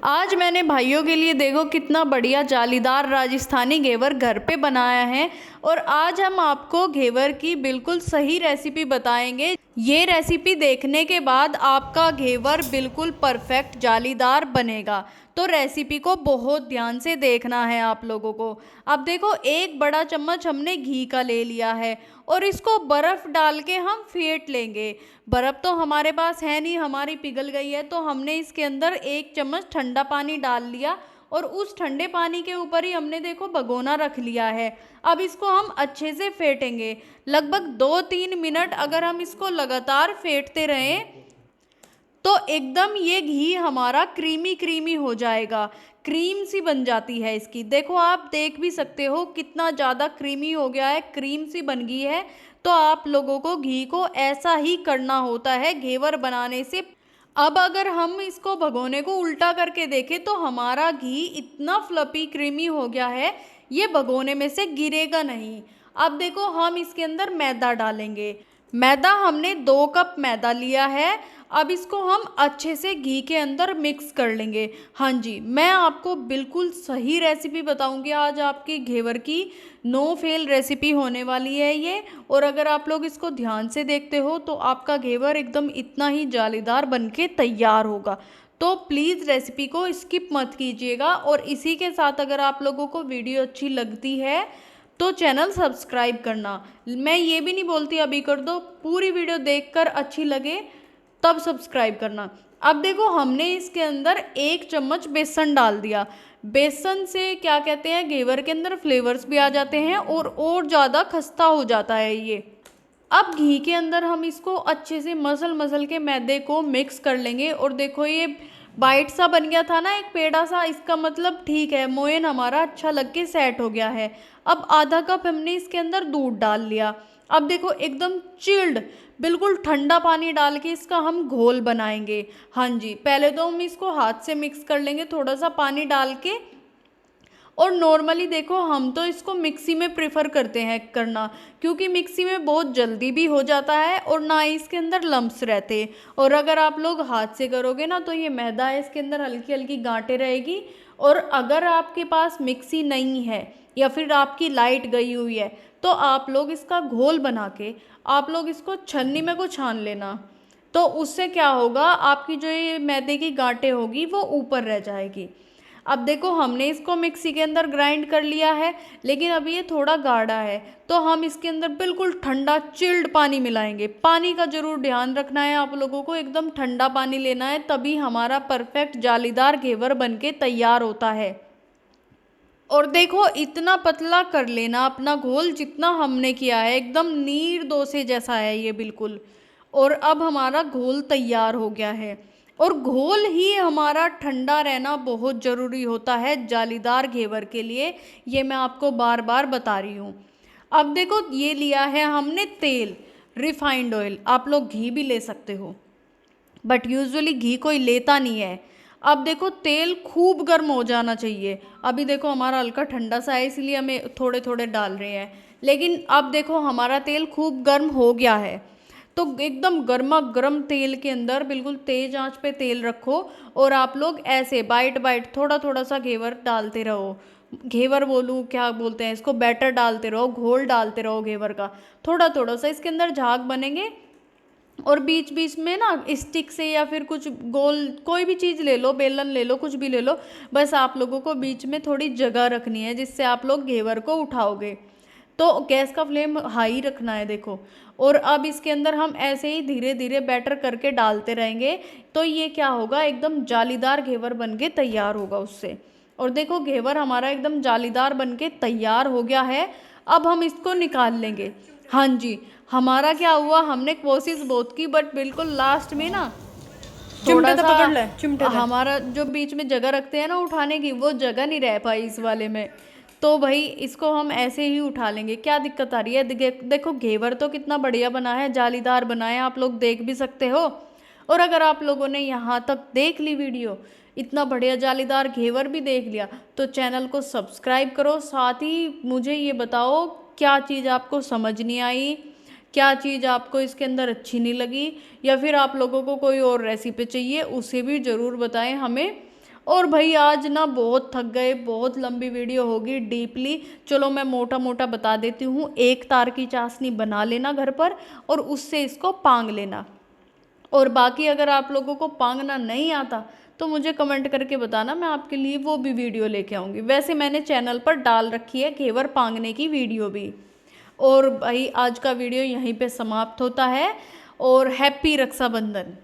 आज मैंने भाइयों के लिए देखो कितना बढ़िया जालीदार राजस्थानी घेवर घर पे बनाया है। और आज हम आपको घेवर की बिल्कुल सही रेसिपी बताएंगे। ये रेसिपी देखने के बाद आपका घेवर बिल्कुल परफेक्ट जालीदार बनेगा। तो रेसिपी को बहुत ध्यान से देखना है आप लोगों को। अब देखो, एक बड़ा चम्मच हमने घी का ले लिया है और इसको बर्फ़ डाल के हम फेंट लेंगे। बर्फ़ तो हमारे पास है नहीं, हमारी पिघल गई है, तो हमने इसके अंदर 1 चम्मच ठंडा पानी डाल लिया और उस ठंडे पानी के ऊपर ही हमने देखो भगोना रख लिया है। अब इसको हम अच्छे से फेंटेंगे। लगभग 2-3 मिनट अगर हम इसको लगातार फेंटते रहें तो एकदम ये घी हमारा क्रीमी क्रीमी हो जाएगा, क्रीम सी बन जाती है इसकी। देखो, आप देख भी सकते हो कितना ज़्यादा क्रीमी हो गया है, क्रीम सी बन गई है। तो आप लोगों को घी को ऐसा ही करना होता है घेवर बनाने से। अब अगर हम इसको भगोने को उल्टा करके देखें तो हमारा घी इतना फ्लफी क्रीमी हो गया है, ये भगोने में से गिरेगा नहीं। अब देखो, हम इसके अंदर मैदा डालेंगे। मैदा हमने 2 कप मैदा लिया है। अब इसको हम अच्छे से घी के अंदर मिक्स कर लेंगे। हाँ जी, मैं आपको बिल्कुल सही रेसिपी बताऊंगी आज आपकी घेवर की। नो फेल रेसिपी होने वाली है ये। और अगर आप लोग इसको ध्यान से देखते हो तो आपका घेवर एकदम इतना ही जालीदार बनके तैयार होगा। तो प्लीज़ रेसिपी को स्किप मत कीजिएगा। और इसी के साथ अगर आप लोगों को वीडियो अच्छी लगती है तो चैनल सब्सक्राइब करना। मैं ये भी नहीं बोलती अभी कर दो, पूरी वीडियो देखकर अच्छी लगे तब सब्सक्राइब करना। अब देखो, हमने इसके अंदर 1 चम्मच बेसन डाल दिया। बेसन से क्या कहते हैं, घेवर के अंदर फ्लेवर्स भी आ जाते हैं और ज़्यादा खस्ता हो जाता है ये। अब घी के अंदर हम इसको अच्छे से मसल मसल के मैदे को मिक्स कर लेंगे। और देखो, ये बाइट सा बन गया था ना, एक पेड़ा सा, इसका मतलब ठीक है, मोयन हमारा अच्छा लग के सेट हो गया है। अब आधा कप हमने इसके अंदर दूध डाल लिया। अब देखो, एकदम चिल्ड, बिल्कुल ठंडा पानी डाल के इसका हम घोल बनाएंगे। हाँ जी, पहले तो हम इसको हाथ से मिक्स कर लेंगे थोड़ा सा पानी डाल के। और नॉर्मली देखो, हम तो इसको मिक्सी में प्रेफर करते हैं करना, क्योंकि मिक्सी में बहुत जल्दी भी हो जाता है और ना ही इसके अंदर लम्प्स रहते। और अगर आप लोग हाथ से करोगे ना तो ये मैदा है, इसके अंदर हल्की हल्की गांठें रहेगी। और अगर आपके पास मिक्सी नहीं है या फिर आपकी लाइट गई हुई है तो आप लोग इसका घोल बना के आप लोग इसको छन्नी में को छान लेना। तो उससे क्या होगा, आपकी जो ये मैदे की गांठें होगी वो ऊपर रह जाएगी। अब देखो, हमने इसको मिक्सी के अंदर ग्राइंड कर लिया है, लेकिन अभी ये थोड़ा गाढ़ा है। तो हम इसके अंदर बिल्कुल ठंडा चिल्ड पानी मिलाएंगे। पानी का ज़रूर ध्यान रखना है आप लोगों को, एकदम ठंडा पानी लेना है, तभी हमारा परफेक्ट जालीदार घेवर बनके तैयार होता है। और देखो, इतना पतला कर लेना अपना घोल जितना हमने किया है, एकदम नीर डोसे जैसा है ये बिल्कुल। और अब हमारा घोल तैयार हो गया है। और घोल ही हमारा ठंडा रहना बहुत ज़रूरी होता है जालीदार घेवर के लिए, ये मैं आपको बार बार बता रही हूँ। अब देखो, ये लिया है हमने तेल, रिफाइंड ऑयल, आप लोग घी भी ले सकते हो, बट यूजुअली घी कोई लेता नहीं है। अब देखो, तेल खूब गर्म हो जाना चाहिए। अभी देखो, हमारा हल्का ठंडा सा है इसलिए हमें थोड़े थोड़े डाल रहे हैं, लेकिन अब देखो हमारा तेल खूब गर्म हो गया है। तो एकदम गर्मा गर्म तेल के अंदर बिल्कुल तेज आंच पे तेल रखो और आप लोग ऐसे बाइट बाइट थोड़ा थोड़ा सा घेवर डालते रहो। घेवर बोलूँ, क्या बोलते हैं इसको, बैटर डालते रहो, घोल डालते रहो घेवर का थोड़ा थोड़ा सा। इसके अंदर झाग बनेंगे और बीच बीच में ना स्टिक से या फिर कुछ गोल कोई भी चीज़ ले लो, बेलन ले लो, कुछ भी ले लो, बस आप लोगों को बीच में थोड़ी जगह रखनी है जिससे आप लोग घेवर को उठाओगे। तो गैस का फ्लेम हाई रखना है देखो। और अब इसके अंदर हम ऐसे ही धीरे धीरे बैटर करके डालते रहेंगे तो ये क्या होगा, एकदम जालीदार घेवर बन के तैयार होगा उससे। और देखो, घेवर हमारा एकदम जालीदार बन के तैयार हो गया है। अब हम इसको निकाल लेंगे। हाँ जी, हमारा क्या हुआ, हमने कोशिश बहुत की बट बिल्कुल लास्ट में ना थोड़ा चिमटे से सा पकड़ ले, चिमटे से। हमारा जो बीच में जगह रखते हैं ना उठाने की, वो जगह नहीं रह पाई इस वाले में। तो भाई इसको हम ऐसे ही उठा लेंगे, क्या दिक्कत आ रही है। देखो, घेवर तो कितना बढ़िया बना है, जालीदार बना है, आप लोग देख भी सकते हो। और अगर आप लोगों ने यहाँ तक देख ली वीडियो, इतना बढ़िया जालीदार घेवर भी देख लिया, तो चैनल को सब्सक्राइब करो। साथ ही मुझे ये बताओ क्या चीज़ आपको समझ नहीं आई, क्या चीज़ आपको इसके अंदर अच्छी नहीं लगी, या फिर आप लोगों को कोई और रेसिपी चाहिए उसे भी ज़रूर बताएं हमें। और भाई आज ना बहुत थक गए, बहुत लंबी वीडियो होगी डीपली। चलो मैं मोटा मोटा बता देती हूँ। एक तार की चाशनी बना लेना घर पर और उससे इसको पांग लेना। और बाकी अगर आप लोगों को पांगना नहीं आता तो मुझे कमेंट करके बताना, मैं आपके लिए वो भी वीडियो लेके आऊँगी। वैसे मैंने चैनल पर डाल रखी है घेवर पांगने की वीडियो भी। और भाई आज का वीडियो यहीं पे समाप्त होता है और हैप्पी रक्षाबंधन।